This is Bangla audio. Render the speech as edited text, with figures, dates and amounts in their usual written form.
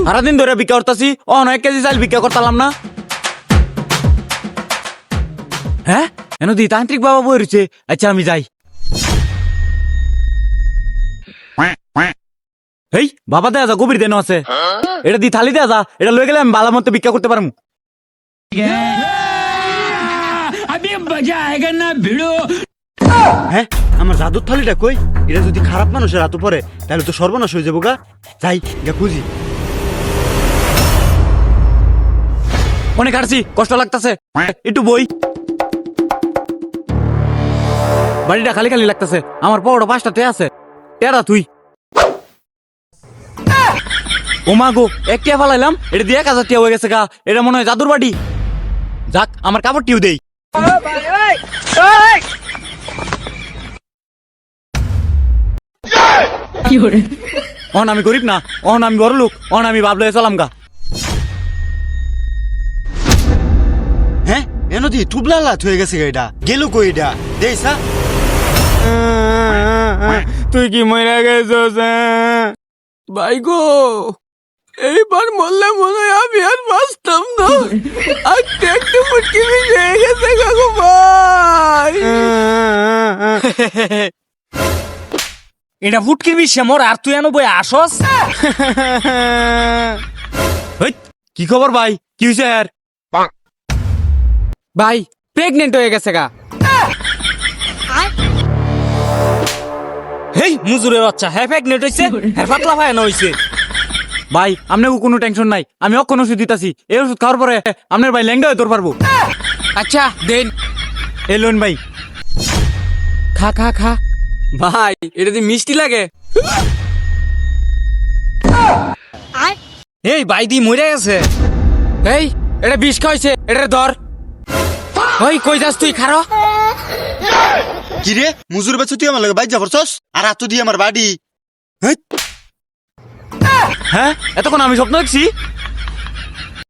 সারাদিন ধরে বিক্রি করতেছি এক কেজি চাল বিক্রি করতাম না। হ্যাঁ এনে দি তান্ত্রিক বাবা বই রয়েছে। আচ্ছা আমি যাই। এই বাবা দেয়া যা গভীর দেন আছে, এটা দি থালি দেয়া যা, এটা লয়ে গেলে আমি ভালো মতো বিক্রি করতে পারবো। হ্যাঁ আমার জাদুর থালিটা কই? এটা যদি খারাপ মানুষের হাতে পড়ে তাহলে তো সর্বনাশ হয়ে যাবো গা। যাই গা খুঁজি। অনেক হারছি, কষ্ট লাগতেছে, একটু বই। বাড়িটা খালি খালি লাগতেছে, আমার পড়ো 5টা তে আছে। টেরা তুই ও মা গো, এক টিয়া ফালাইলাম, এটা দিয়ে 1000 টিয়া হয়ে গেছে গা। এটা মনে হয় জাদুর বাড়ি। যাক আমার কাপড় টিউ দেই। অন আমি গরিব না, অন আমি বড় লোক, অন আমি বাবলে চলাম গা। হ্যাঁ এনদি টুবলা হয়ে গেছে গা। এটা গেল কই? এটা দেইসা তুই কি মরে গেছিস ভাই গো? এইবার মরলে মনে হয় আমি আর বাঁচতাম না। আজকে একটু মুটকি মিশে গেছে গো ভাই। এটা ফুটকির বিষে মোর, আর তুই এনো বই আসস? কি খবর ভাই? কি হয়েছে আর? ভাই প্রেগনেন্ট হয়ে গেছে গা। হেই মুজুরের বাচ্চা, হ্যাঁ প্রেগনেন্ট হইছে, হ্যাঁ পাতলা ভাই না হইছে। ভাই আপনাকে কোনো টেনশন নাই, আমি অক্ষণ ওষুধ দিতাছি। এই ওষুধ খাওয়ার পরে আপনার ভাই ল্যাংডা হয়ে তোর পারবো। আচ্ছা দেন। এই লোন ভাই, খা খা খা। ভাই এটা দিয়ে মিষ্টি লাগে। এই ভাই দি মরে গেছে। এই এটা বিষ খাইছে, এটা ধর। ওই কই যাস তুই? খারো। কি রে মুজুর বেচে তুই আমার লাগে বাইক যাবরছস আর হাত দিয়ে আমার বাড়ি। হ্যাঁ এতক্ষণ আমি স্বপ্ন দেখছি।